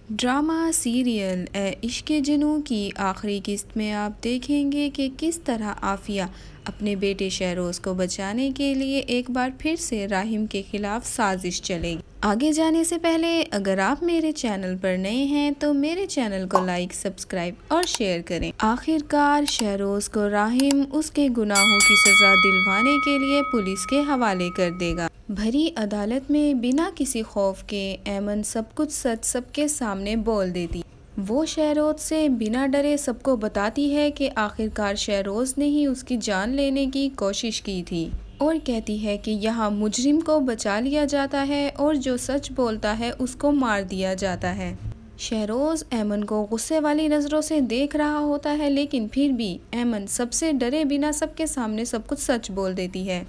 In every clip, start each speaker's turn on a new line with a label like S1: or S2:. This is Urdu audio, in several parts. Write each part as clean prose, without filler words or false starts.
S1: ڈرامہ سیریل اے عشق جنوں کی آخری قسط میں آپ دیکھیں گے کہ کس طرح عافیہ اپنے بیٹے شہروز کو بچانے کے لیے ایک بار پھر سے راحم کے خلاف سازش چلے گی۔ آگے جانے سے پہلے اگر آپ میرے چینل پر نئے ہیں تو میرے چینل کو لائک، سبسکرائب اور شیئر کریں۔ آخر کار شہروز کو راحم اس کے گناہوں کی سزا دلوانے کے لیے پولیس کے حوالے کر دے گا۔ بھری عدالت میں بنا کسی خوف کے ایمن سب کچھ سچ سب کے سامنے بول دیتی۔ وہ شہروز سے بنا ڈرے سب کو بتاتی ہے کہ آخر کار شہروز نے ہی اس کی جان لینے کی کوشش کی تھی، اور کہتی ہے کہ یہاں مجرم کو بچا لیا جاتا ہے اور جو سچ بولتا ہے اس کو مار دیا جاتا ہے۔ شہروز ایمن کو غصے والی نظروں سے دیکھ رہا ہوتا ہے، لیکن پھر بھی ایمن سب سے ڈرے بنا سب کے سامنے سب کچھ سچ بول دیتی ہے۔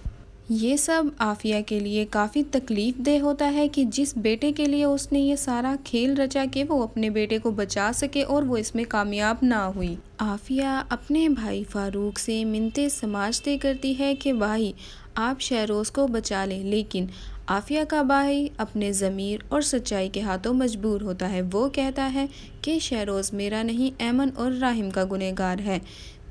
S1: یہ سب عافیہ کے لیے کافی تکلیف دہ ہوتا ہے کہ جس بیٹے کے لیے اس نے یہ سارا کھیل رچا کہ وہ اپنے بیٹے کو بچا سکے اور وہ اس میں کامیاب نہ ہوئی۔ عافیہ اپنے بھائی فاروق سے منتیں سماجتیں کرتی ہے کہ بھائی آپ شہروز کو بچا لیں، لیکن عافیہ کا بھائی اپنے ضمیر اور سچائی کے ہاتھوں مجبور ہوتا ہے۔ وہ کہتا ہے کہ شہروز میرا نہیں، ایمن اور راحم کا گنہگار ہے،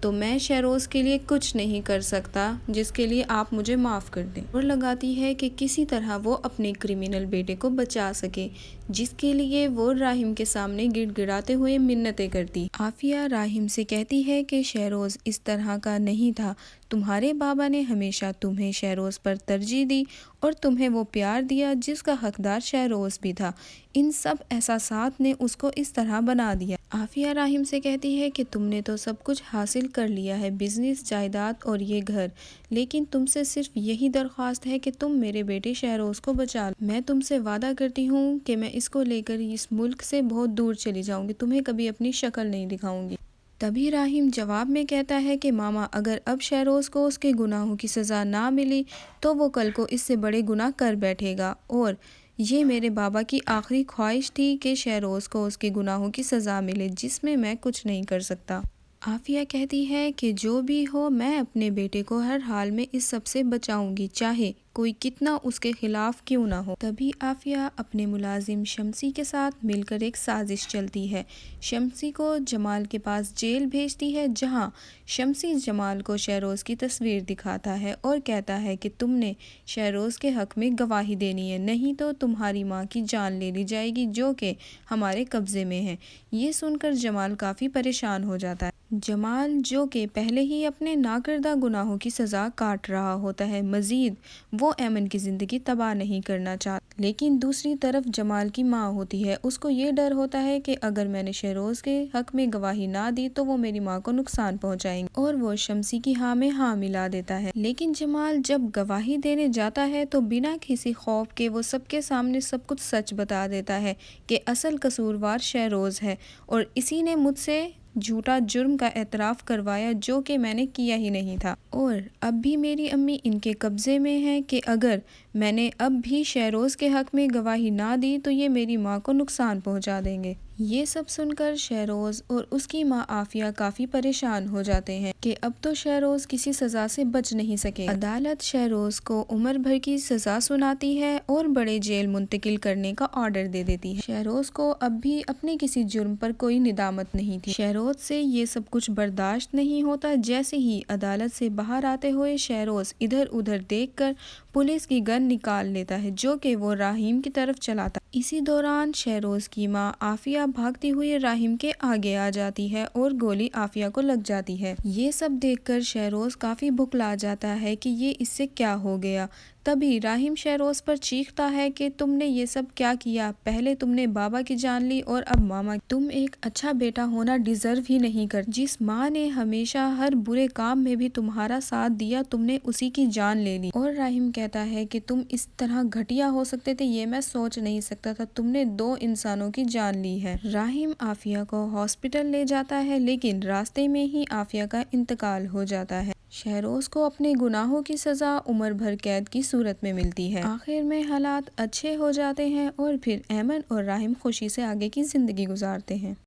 S1: تو میں شہروز کے لیے کچھ نہیں کر سکتا، جس کے لیے آپ مجھے معاف کر دیں، اور لگاتی ہے کہ کسی طرح وہ اپنے کرمنل بیٹے کو بچا سکے، جس کے لیے وہ راحم کے سامنے گڑ گڑاتے ہوئے منتیں کرتی۔ عافیہ راحم سے کہتی ہے کہ شہروز اس طرح کا نہیں تھا، تمہارے بابا نے ہمیشہ تمہیں شہروز پر ترجیح دی اور تمہیں وہ پیار دیا جس کا حقدار شہروز بھی تھا، ان سب احساسات نے اس کو اس طرح بنا دیا۔ عافیہ راحم سے کہتی ہے کہ تم نے تو سب کچھ حاصل کر لیا ہے، بزنس، جائیداد اور یہ گھر، لیکن تم سے صرف یہی درخواست ہے کہ تم میرے بیٹے شہروز کو بچا لو۔ میں تم سے وعدہ کرتی ہوں کہ میں اس کو لے کر اس ملک سے بہت دور چلی جاؤں گی، تمہیں کبھی اپنی شکل نہیں دکھاؤں گی۔ تبھی راحم جواب میں کہتا ہے کہ ماما اگر اب شہروز کو اس کے گناہوں کی سزا نہ ملی تو وہ کل کو اس سے بڑے گناہ کر بیٹھے گا، اور یہ میرے بابا کی آخری خواہش تھی کہ شہروز کو اس کے گناہوں کی سزا ملے، جس میں میں کچھ نہیں کر سکتا۔ عافیہ کہتی ہے کہ جو بھی ہو میں اپنے بیٹے کو ہر حال میں اس سب سے بچاؤں گی، چاہے کوئی کتنا اس کے خلاف کیوں نہ ہو۔ تبھی عافیہ اپنے ملازم شمسی کے ساتھ مل کر ایک سازش چلتی ہے۔ شمسی کو جمال کے پاس جیل بھیجتی ہے، جہاں شمسی جمال کو شہروز کی تصویر دکھاتا ہے اور کہتا ہے کہ تم نے شہروز کے حق میں گواہی دینی ہے، نہیں تو تمہاری ماں کی جان لے لی جائے گی جو کہ ہمارے قبضے میں ہے۔ یہ سن کر جمال کافی پریشان ہو جاتا ہے۔ جمال جو کہ پہلے ہی اپنے ناکردہ گناہوں کی سزا کاٹ رہا ہوتا ہے، مزید وہ ایمن کی زندگی تباہ نہیں کرنا چاہتا، لیکن دوسری طرف جمال کی ماں ہوتی ہے، اس کو یہ ڈر ہوتا ہے کہ اگر میں نے شہروز کے حق میں گواہی نہ دی تو وہ میری ماں کو نقصان پہنچائیں گے، اور وہ شمسی کی ہاں میں ہاں ملا دیتا ہے۔ لیکن جمال جب گواہی دینے جاتا ہے تو بنا کسی خوف کے وہ سب کے سامنے سب کچھ سچ بتا دیتا ہے کہ اصل قصوروار شہروز ہے، اور اسی نے مجھ سے جھوٹا جرم کا اعتراف کروایا جو کہ میں نے کیا ہی نہیں تھا، اور اب بھی میری امی ان کے قبضے میں ہے کہ اگر میں نے اب بھی شہروز کے حق میں گواہی نہ دی تو یہ میری ماں کو نقصان پہنچا دیں گے۔ یہ سب سن کر شہروز اور اس کی ماں عافیہ کافی پریشان ہو جاتے ہیں کہ اب تو شہروز کسی سزا سے بچ نہیں سکے۔ عدالت شہروز کو عمر بھر کی سزا سناتی ہے اور بڑے جیل منتقل کرنے کا آرڈر دے دیتی ہے۔ شہروز کو اب بھی اپنے کسی جرم پر کوئی ندامت نہیں تھی۔ شہروز سے یہ سب کچھ برداشت نہیں ہوتا۔ جیسے ہی عدالت سے باہر آتے ہوئے شہروز ادھر ادھر دیکھ کر پولیس کی گن نکال لیتا ہے جو کہ وہ راحم کی طرف چلاتا ہے۔ اسی دوران شہروز کی ماں عافیہ بھاگتی ہوئی راحم کے آگے آ جاتی ہے اور گولی عافیہ کو لگ جاتی ہے۔ یہ سب دیکھ کر شہروز کافی بھکلا جاتا ہے کہ یہ اس سے کیا ہو گیا۔ تبھی راحم شہروز پر چیختا ہے کہ تم نے یہ سب کیا کیا، پہلے تم نے بابا کی جان لی اور اب ماما کی۔ تم ایک اچھا بیٹا ہونا ڈیزرو ہی نہیں کرتے، جس ماں نے ہمیشہ ہر برے کام میں بھی تمہارا ساتھ دیا تم نے اسی کی جان لے لی۔ اور راحم کہتا ہے کہ تم اس طرح گھٹیا ہو سکتے تھے یہ میں سوچ نہیں سکتا تھا، تم نے 2 انسانوں کی جان لی ہے۔ راحم عافیہ کو ہاسپٹل لے جاتا ہے، لیکن راستے میں ہی عافیہ کا انتقال ہو جاتا ہے۔ شہروز کو اپنے گناہوں کی سزا عمر بھر قید کی صورت میں ملتی ہے۔ آخر میں حالات اچھے ہو جاتے ہیں اور پھر ایمن اور راحم خوشی سے آگے کی زندگی گزارتے ہیں۔